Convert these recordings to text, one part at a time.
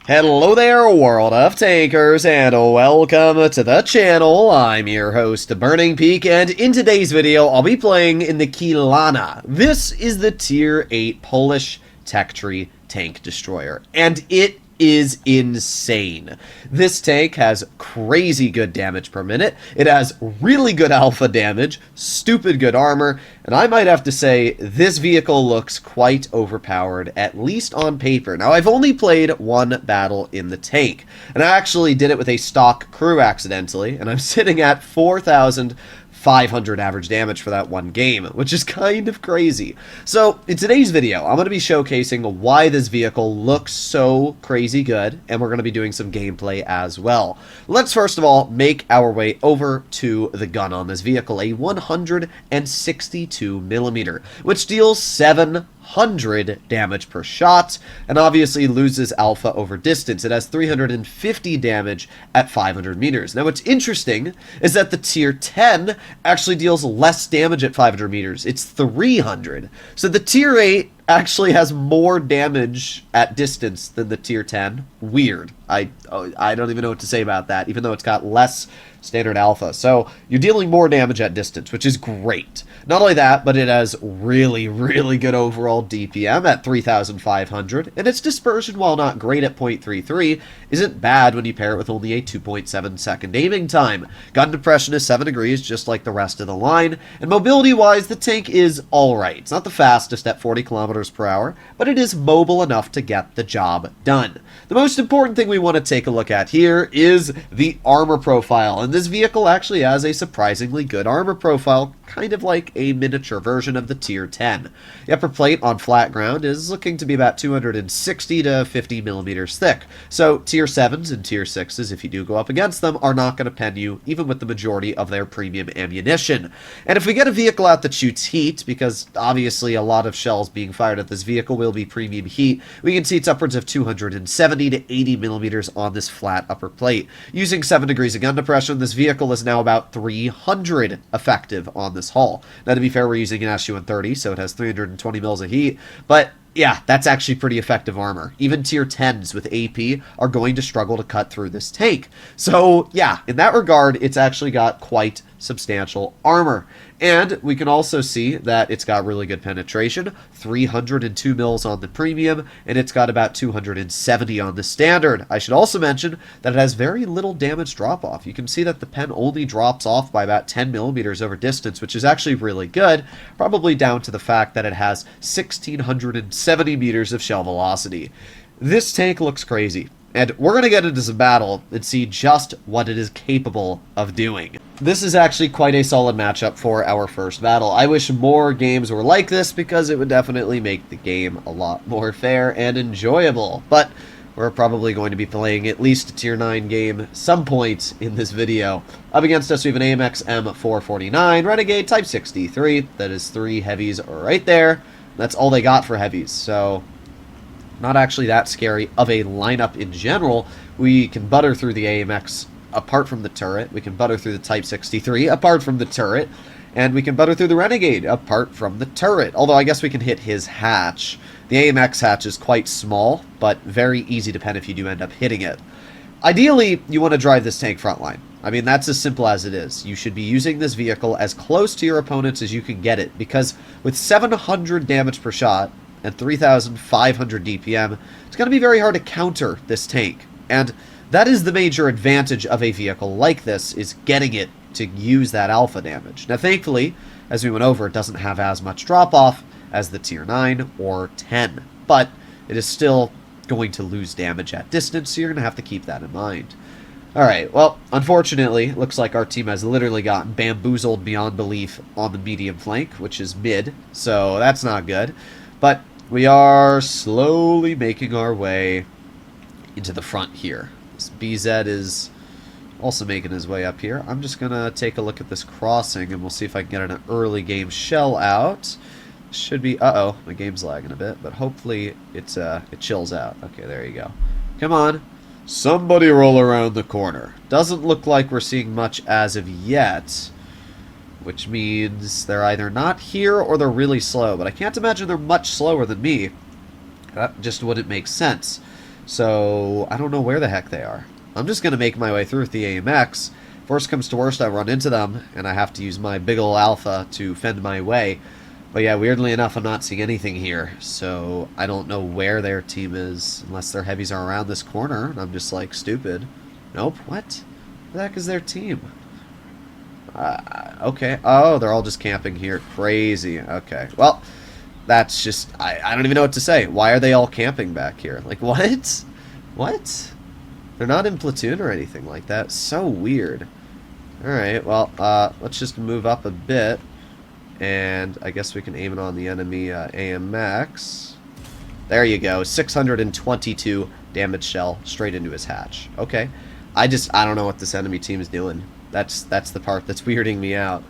Hello there, World of Tankers, and welcome to the channel. I'm your host, Burning Peak, and in today's video, I'll be playing in the Kilana. This is the Tier 8 Polish tech tree tank destroyer, and it is insane. This tank has crazy good damage per minute, it has really good alpha damage, stupid good armor, and I might have to say this vehicle looks quite overpowered, at least on paper. Now, I've only played one battle in the tank, and I actually did it with a stock crew accidentally, and I'm sitting at 4,500 average damage for that one game, which is kind of crazy. So, in today's video, I'm going to be showcasing why this vehicle looks so crazy good, and we're going to be doing some gameplay as well. Let's first of all make our way over to the gun on this vehicle, a 162mm, which deals 700 damage per shot, and obviously loses alpha over distance. It has 350 damage at 500 meters. Now, what's interesting is that the tier 10 actually deals less damage at 500 meters. It's 300. So the tier 8 actually has more damage at distance than the tier 10. Weird. I don't even know what to say about that, even though it's got less standard alpha. So you're dealing more damage at distance, which is great. Not only that, but it has really, really good overall DPM at 3,500, and its dispersion, while not great at 0.33, isn't bad when you pair it with only a 2.7 second aiming time. Gun depression is 7 degrees, just like the rest of the line, and mobility-wise, the tank is alright. It's not the fastest at 40 kilometers per hour, but it is mobile enough to get the job done. The most important thing we want to take a look at here is the armor profile, and this vehicle actually has a surprisingly good armor profile, kind of like a miniature version of the tier 10. The upper plate on flat ground is looking to be about 260 to 50 millimeters thick, so tier 7s and tier 6s, if you do go up against them, are not going to pen you, even with the majority of their premium ammunition. And if we get a vehicle out that shoots heat, because obviously a lot of shells being fired at this vehicle will be premium heat, we can see it's upwards of 270 to 80 millimeters on this flat upper plate. Using 7 degrees of gun depression, this vehicle is now about 300 effective on this hull. Now, to be fair, we're using an SU-130, so it has 320 mils of heat, but yeah, that's actually pretty effective armor. Even tier 10s with AP are going to struggle to cut through this tank. So yeah, in that regard, it's actually got quite substantial armor. And we can also see that it's got really good penetration, 302 mils on the premium, and it's got about 270 on the standard. I should also mention that it has very little damage drop-off. You can see that the pen only drops off by about 10 millimeters over distance, which is actually really good, probably down to the fact that it has 1,670 meters of shell velocity. This tank looks crazy, and we're going to get into some battle and see just what it is capable of doing. This is actually quite a solid matchup for our first battle. I wish more games were like this because it would definitely make the game a lot more fair and enjoyable. But we're probably going to be playing at least a tier 9 game some point in this video. Up against us, we have an AMX M449, Renegade Type 63. That is 3 heavies right there. That's all they got for heavies, so not actually that scary of a lineup in general. We can butter through the AMX apart from the turret. We can butter through the Type 63 apart from the turret. And we can butter through the Renegade apart from the turret. Although I guess we can hit his hatch. The AMX hatch is quite small, but very easy to pen if you do end up hitting it. Ideally, you want to drive this tank frontline. I mean, that's as simple as it is. You should be using this vehicle as close to your opponents as you can get it, because with 700 damage per shot and 3,500 DPM, it's going to be very hard to counter this tank. And that is the major advantage of a vehicle like this, is getting it to use that alpha damage. Now, thankfully, as we went over, it doesn't have as much drop-off as the tier 9 or 10, but it is still going to lose damage at distance, so you're going to have to keep that in mind. Alright, well, unfortunately, it looks like our team has literally gotten bamboozled beyond belief on the medium flank, which is mid, so that's not good. But we are slowly making our way into the front here. This BZ is also making his way up here. I'm just going to take a look at this crossing, and we'll see if I can get an early game shell out. Should be... Uh-oh, my game's lagging a bit, but hopefully it chills out. Okay, there you go. Come on. Somebody roll around the corner. Doesn't look like we're seeing much as of yet, which means they're either not here or they're really slow, but I can't imagine they're much slower than me. That just wouldn't make sense. So I don't know where the heck they are. I'm just going to make my way through with the AMX. If worst comes to worst, I run into them, and I have to use my big ol' alpha to fend my way. But yeah, weirdly enough, I'm not seeing anything here, so I don't know where their team is, unless their heavies are around this corner, and I'm just, like, stupid. Nope, what? Where the heck is their team? Okay. Oh, they're all just camping here. Crazy. Okay. Well, that's just... I don't even know what to say. Why are they all camping back here? Like, what? What? They're not in platoon or anything like that. So weird. Alright, well, let's just move up a bit. And I guess we can aim it on the enemy AMX. There you go. 622 damage shell straight into his hatch. Okay. I don't know what this enemy team is doing. That's the part that's weirding me out.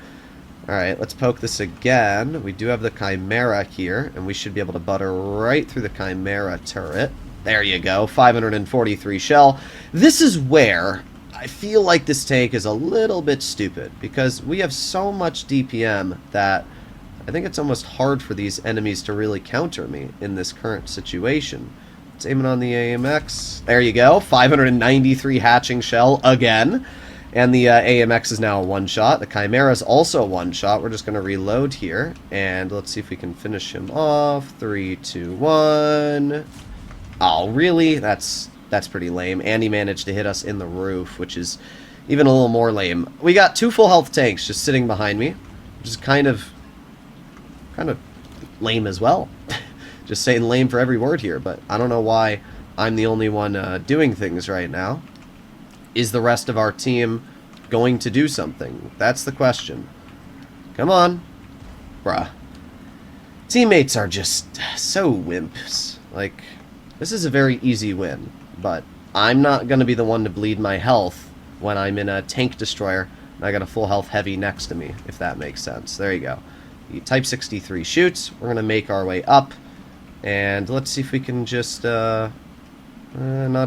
Alright, let's poke this again. We do have the Chimera here, and we should be able to butter right through the Chimera turret. There you go. 543 shell. This is where I feel like this tank is a little bit stupid, because we have so much DPM that I think it's almost hard for these enemies to really counter me in this current situation. Let's aim it on the AMX. There you go. 593 hatching shell again. And the AMX is now a one-shot. The Chimera is also a one-shot. We're just going to reload here, and let's see if we can finish him off. 3, 2, 1. Oh, really? That's pretty lame. And he managed to hit us in the roof, which is even a little more lame. We got 2 full health tanks just sitting behind me, which is kind of lame as well. Just saying lame for every word here, but I don't know why I'm the only one doing things right now. Is the rest of our team going to do something? That's the question. Come on. Bruh. Teammates are just so wimps. Like, this is a very easy win, but I'm not going to be the one to bleed my health when I'm in a tank destroyer and I got a full health heavy next to me, if that makes sense. There you go. The Type 63 shoots. We're going to make our way up, and let's see if we can just, not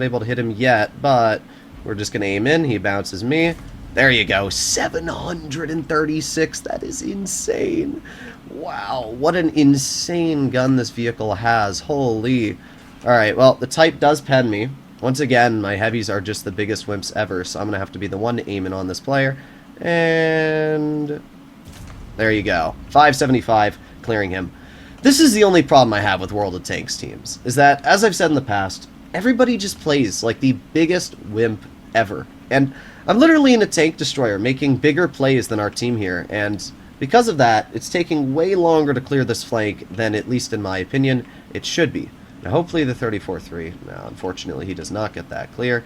able to hit him yet, but we're just going to aim in. He bounces me. There you go. 736. That is insane. Wow. What an insane gun this vehicle has. Holy. Alright, well, the Type does pen me. Once again, my heavies are just the biggest wimps ever, so I'm going to have to be the one to aim in on this player. And there you go. 575, clearing him. This is the only problem I have with World of Tanks teams, is that, as I've said in the past, everybody just plays like the biggest wimp ever. And I'm literally in a tank destroyer making bigger plays than our team here, and because of that, it's taking way longer to clear this flank than, at least in my opinion, it should be. Now, hopefully the 34-3. Now, unfortunately, he does not get that clear.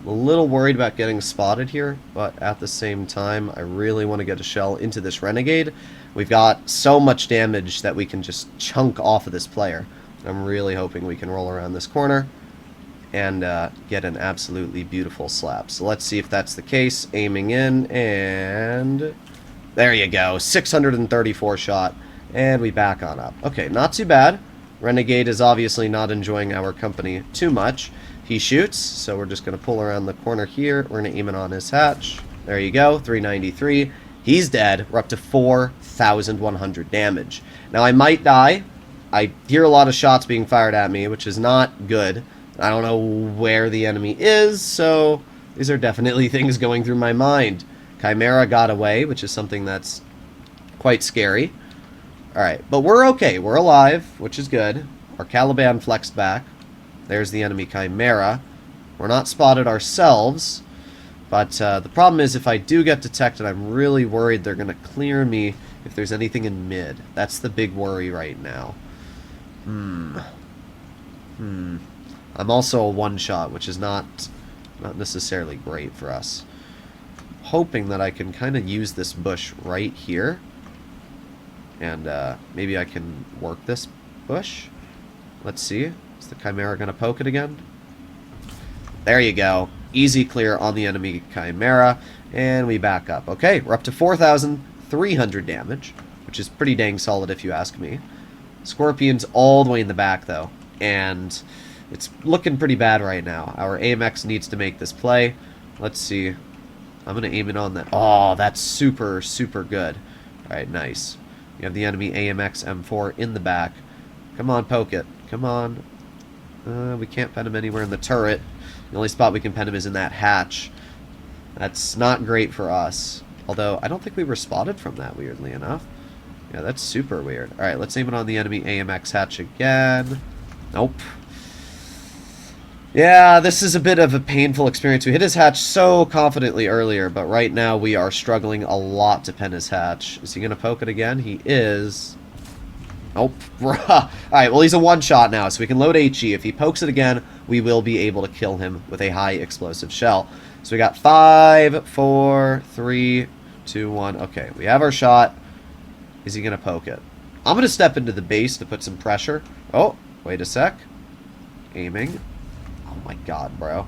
I'm a little worried about getting spotted here, but at the same time, I really want to get a shell into this Renegade. We've got so much damage that we can just chunk off of this player. I'm really hoping we can roll around this corner and get an absolutely beautiful slap. So let's see if that's the case. Aiming in, and there you go. 634 shot, and we back on up. Okay, not too bad. Renegade is obviously not enjoying our company too much. He shoots, so we're just going to pull around the corner here. We're going to aim it on his hatch. There you go, 393. He's dead. We're up to 4,100 damage. Now, I might die. I hear a lot of shots being fired at me, which is not good. I don't know where the enemy is, so these are definitely things going through my mind. Chimera got away, which is something that's quite scary. Alright, but we're okay. We're alive, which is good. Our Caliban flexed back. There's the enemy Chimera. We're not spotted ourselves, but the problem is if I do get detected, I'm really worried they're going to clear me if there's anything in mid. That's the big worry right now. I'm also a one-shot, which is not necessarily great for us. Hoping that I can kind of use this bush right here. And maybe I can work this bush. Let's see. Is the Chimera going to poke it again? There you go. Easy clear on the enemy Chimera. And we back up. Okay, we're up to 4,300 damage, which is pretty dang solid if you ask me. Scorpion's all the way in the back, though. And it's looking pretty bad right now. Our AMX needs to make this play. Let's see. I'm going to aim it on that. Oh, that's super, super good. Alright, nice. You have the enemy AMX M4 in the back. Come on, poke it. Come on. We can't pen him anywhere in the turret. The only spot we can pen him is in that hatch. That's not great for us. Although, I don't think we were spotted from that, weirdly enough. Yeah, that's super weird. Alright, let's aim it on the enemy AMX hatch again. Nope. Yeah, this is a bit of a painful experience. We hit his hatch so confidently earlier, but right now we are struggling a lot to pen his hatch. Is he going to poke it again? He is. Nope. Alright, well, he's a one-shot now, so we can load HE. If he pokes it again, we will be able to kill him with a high explosive shell. So we got 5, 4, 3, 2, 1. Okay, we have our shot. Is he going to poke it? I'm going to step into the base to put some pressure. Oh, wait a sec. Aiming. Oh my god, bro.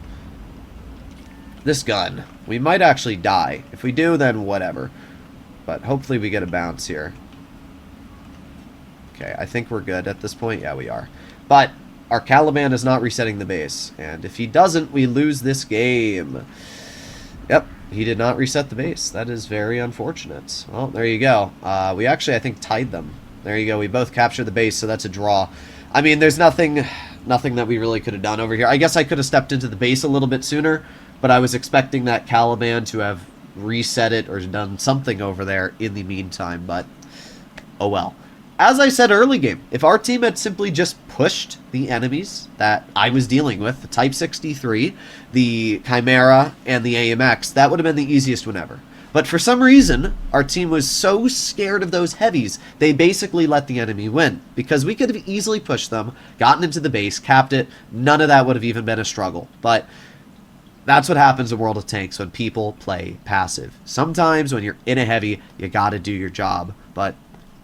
This gun. We might actually die. If we do, then whatever. But hopefully we get a bounce here. Okay, I think we're good at this point. Yeah, we are. But our Caliban is not resetting the base. And if he doesn't, we lose this game. Yep, he did not reset the base. That is very unfortunate. Well, there you go. We actually, I think, tied them. There you go. We both captured the base, so that's a draw. I mean, there's nothing that we really could have done over here. I guess I could have stepped into the base a little bit sooner, but I was expecting that Caliban to have reset it or done something over there in the meantime, but oh well. As I said early game, if our team had simply just pushed the enemies that I was dealing with, the Type 63, the Chimera, and the AMX, that would have been the easiest one ever. But for some reason, our team was so scared of those heavies, they basically let the enemy win. Because we could have easily pushed them, gotten into the base, capped it, none of that would have even been a struggle. But that's what happens in World of Tanks when people play passive. Sometimes when you're in a heavy, you gotta do your job. But,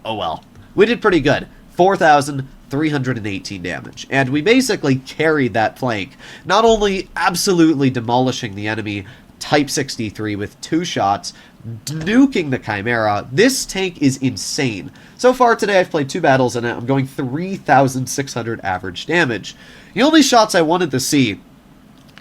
oh well. We did pretty good. 4,318 damage. And we basically carried that flank. Not only absolutely demolishing the enemy Type 63 with 2 shots, nuking the Chimera. This tank is insane. So far today I've played 2 battles and I'm going 3,600 average damage. The only shots I wanted to see...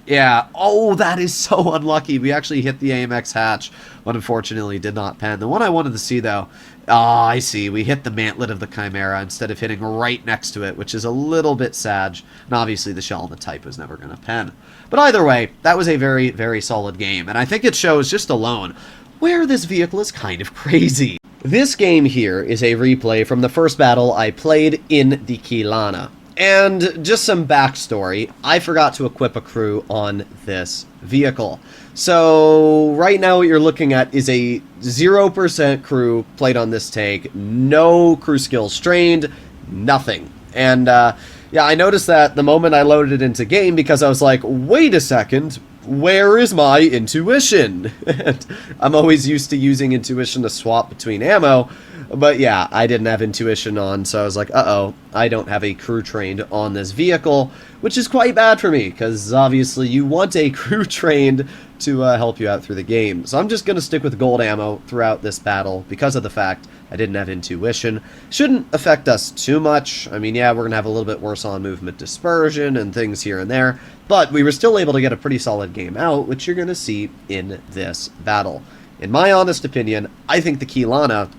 Yeah, oh, that is so unlucky. We actually hit the AMX hatch, but unfortunately did not pen. The one I wanted to see, though, I see. We hit the mantlet of the Chimera instead of hitting right next to it, which is a little bit sad. And obviously the shell and the Type was never going to pen. But either way, that was a very, very solid game. And I think it shows just alone where this vehicle is kind of crazy. This game here is a replay from the first battle I played in the Kilana. And just some backstory, I forgot to equip a crew on this vehicle. So right now what you're looking at is a 0% crew played on this tank, no crew skills trained, nothing. And yeah, I noticed that the moment I loaded it into game because I was like, wait a second, where is my intuition? And I'm always used to using intuition to swap between ammo. But yeah, I didn't have intuition on, so I was like, uh-oh, I don't have a crew trained on this vehicle, which is quite bad for me, because obviously you want a crew trained to help you out through the game. So I'm just going to stick with gold ammo throughout this battle, because of the fact I didn't have intuition. Shouldn't affect us too much. I mean, yeah, we're going to have a little bit worse on movement dispersion and things here and there, but we were still able to get a pretty solid game out, which you're going to see in this battle. In my honest opinion, I think the Kilana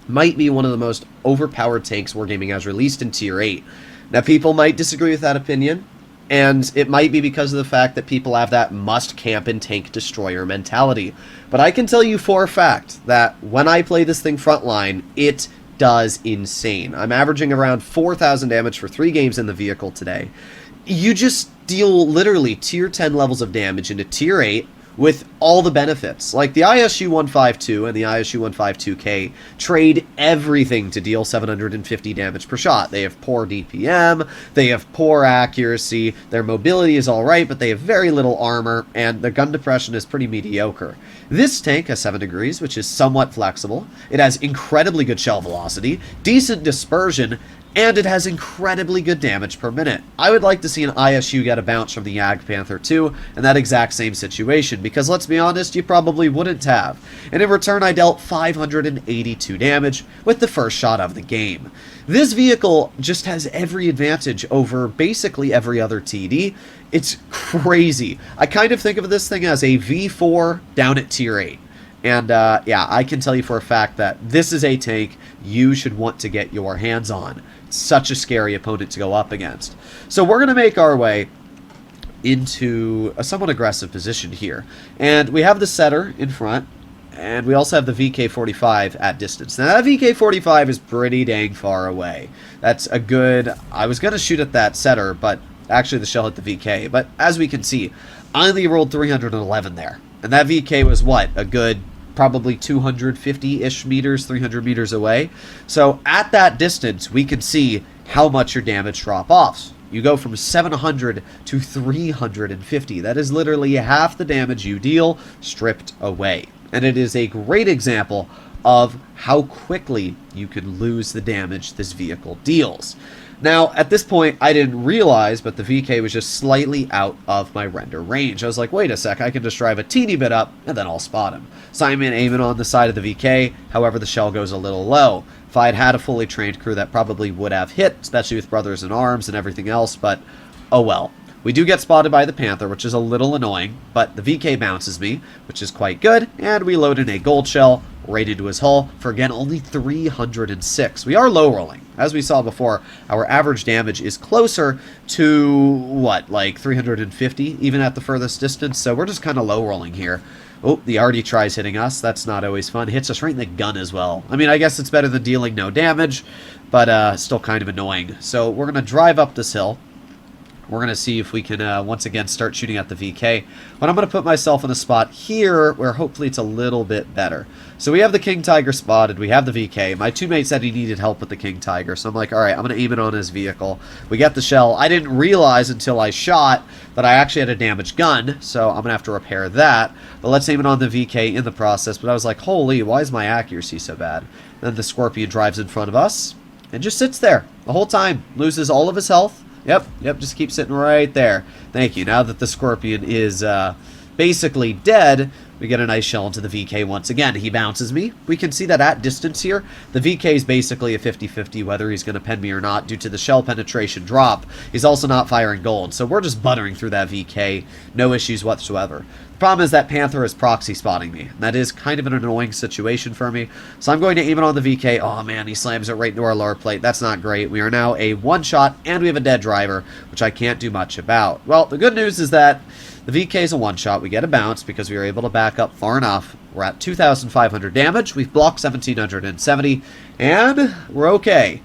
might be one of the most overpowered tanks Wargaming has released in Tier 8. Now, people might disagree with that opinion, and it might be because of the fact that people have that must-camp-and-tank-destroyer mentality. But I can tell you for a fact that when I play this thing frontline, it does insane. I'm averaging around 4,000 damage for 3 games in the vehicle today. You just deal literally Tier 10 levels of damage into Tier 8, with all the benefits. Like the ISU 152 and the ISU 152K trade everything to deal 750 damage per shot. They have poor DPM, they have poor accuracy, their mobility is alright, but they have very little armor, and their gun depression is pretty mediocre. This tank has 7 degrees, which is somewhat flexible. It has incredibly good shell velocity, decent dispersion, and it has incredibly good damage per minute. I would like to see an ISU get a bounce from the Jagdpanther 2 in that exact same situation, because let's be honest, you probably wouldn't have. And in return, I dealt 582 damage with the first shot of the game. This vehicle just has every advantage over basically every other TD. It's crazy. I kind of think of this thing as a V4 down at Tier 8. And yeah, I can tell you for a fact that this is a tank you should want to get your hands on. It's such a scary opponent to go up against. So we're going to make our way into a somewhat aggressive position here. And we have the setter in front, and we also have the VK-45 at distance. Now that VK-45 is pretty dang far away. That's a good... I was going to shoot at that setter, but actually the shell hit the VK. But as we can see, I only rolled 311 there. And that VK was what? A good probably 250-ish meters, 300 meters away. So at that distance, we can see how much your damage drop off. You go from 700 to 350. That is literally half the damage you deal stripped away. And it is a great example of how quickly you can lose the damage this vehicle deals. Now, at this point, I didn't realize, but the VK was just slightly out of my render range. I was like, wait a sec, I can just drive a teeny bit up, and then I'll spot him. So I'm aiming on the side of the VK, however, the shell goes a little low. If I had had a fully trained crew, that probably would have hit, especially with brothers in arms and everything else, but oh well. We do get spotted by the Panther, which is a little annoying, but the VK bounces me, which is quite good, and we load in a gold shell right into his hull for, again, only 306. We are low rolling. As we saw before, our average damage is closer to, what, like 350, even at the furthest distance, so we're just kind of low rolling here. Oh, the Artie tries hitting us. That's not always fun. Hits us right in the gun as well. I mean, I guess it's better than dealing no damage, but still kind of annoying. So we're going to drive up this hill. We're going to see if we can, once again, start shooting at the VK. But I'm going to put myself in a spot here where hopefully it's a little bit better. So we have the King Tiger spotted. We have the VK. My teammate said he needed help with the King Tiger. So I'm like, all right, I'm going to aim it on his vehicle. We get the shell. I didn't realize until I shot that I actually had a damaged gun. So I'm going to have to repair that. But let's aim it on the VK in the process. But I was like, holy, why is my accuracy so bad? Then the Scorpion drives in front of us and just sits there the whole time. Loses all of his health. Yep, just keep sitting right there. Thank you. Now that the Scorpion is basically dead, we get a nice shell into the VK once again. He bounces me. We can see that at distance here, the VK is basically a 50-50 whether he's going to pen me or not due to the shell penetration drop. He's also not firing gold, so we're just buttering through that VK. No issues whatsoever. The problem is that Panther is proxy spotting me. That is kind of an annoying situation for me. So I'm going to aim it on the VK. Oh man, he slams it right into our lower plate. That's not great. We are now a one-shot, and we have a dead driver, which I can't do much about. Well, the good news is that the VK is a one-shot. We get a bounce because we were able to back up far enough. We're at 2,500 damage. We've blocked 1,770, and we're okay.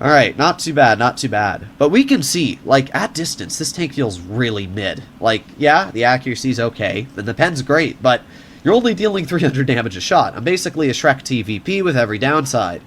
Alright, not too bad, not too bad. But we can see, like, at distance, this tank feels really mid. Like, yeah, the accuracy's okay, and the pen's great, but you're only dealing 300 damage a shot. I'm basically a Shrek TVP with every downside.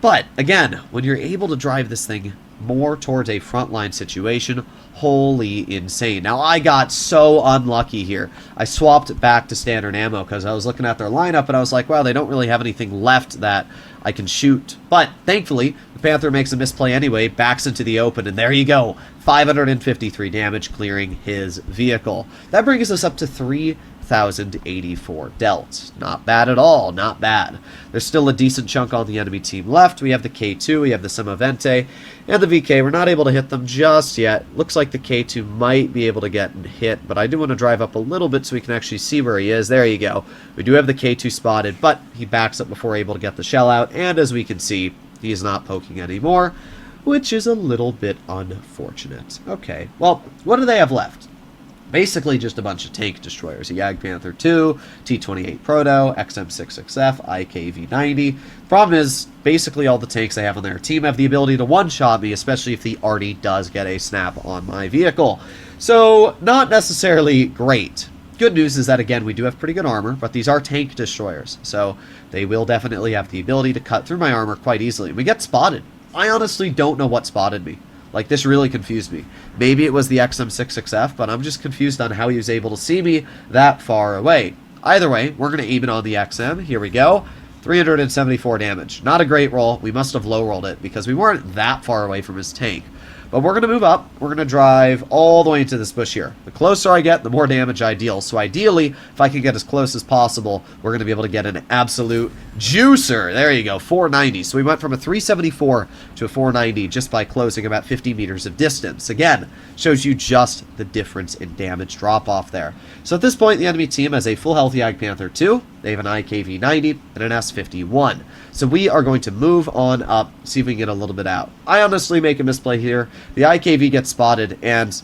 But, again, when you're able to drive this thing more towards a frontline situation, holy insane. Now, I got so unlucky here. I swapped back to standard ammo because I was looking at their lineup and I was like, wow, they don't really have anything left that I can shoot. But, thankfully, the Panther makes a misplay anyway, backs into the open, and there you go. 553 damage clearing his vehicle. That brings us up to 3,084 dealt. Not bad at all, not bad. There's still a decent chunk on the enemy team left. We have the K2, we have the Semovente, and the VK. We're not able to hit them just yet. Looks like the K2 might be able to get hit, but I do want to drive up a little bit so we can actually see where he is. There you go. We do have the K2 spotted, but he backs up before able to get the shell out, and as we can see, he is not poking anymore, which is a little bit unfortunate. Okay, well, what do they have left? Basically just a bunch of tank destroyers. A Jagdpanther 2, T-28 Proto, XM6XF, IKV-90. Problem is, basically all the tanks they have on their team have the ability to one-shot me, especially if the Artie does get a snap on my vehicle. So, not necessarily great. Good news is that, again, we do have pretty good armor, but these are tank destroyers, so they will definitely have the ability to cut through my armor quite easily. We get spotted. I honestly don't know what spotted me. Like, this really confused me. Maybe it was the XM6XF, but I'm just confused on how he was able to see me that far away. Either way, we're going to aim it on the XM. Here we go. 374 damage. Not a great roll. We must have low-rolled it because we weren't that far away from his tank. But we're going to move up. We're going to drive all the way into this bush here. The closer I get, the more damage I deal. So ideally, if I can get as close as possible, we're going to be able to get an absolute juicer. There you go, 490. So we went from a 374 to a 490 just by closing about 50 meters of distance. Again, shows you just the difference in damage drop-off there. So at this point, the enemy team has a full health Jagdpanther 2, They have an IKV 90 and an S51. So we are going to move on up, see if we can get a little bit out. I honestly make a misplay here. The IKV gets spotted, and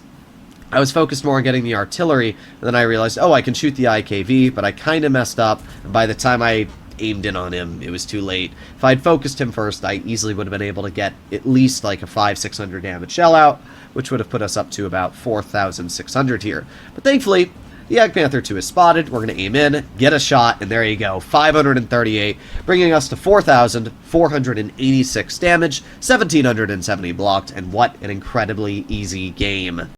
I was focused more on getting the artillery, and then I realized, oh, I can shoot the IKV, but I kind of messed up, and by the time I aimed in on him, it was too late. If I'd focused him first, I easily would have been able to get at least like a 500-600 damage shell out, which would have put us up to about 4,600 here. But thankfully, the Ag Panther 2 is spotted. We're going to aim in, get a shot, and there you go, 538, bringing us to 4,486 damage, 1,770 blocked, and what an incredibly easy game.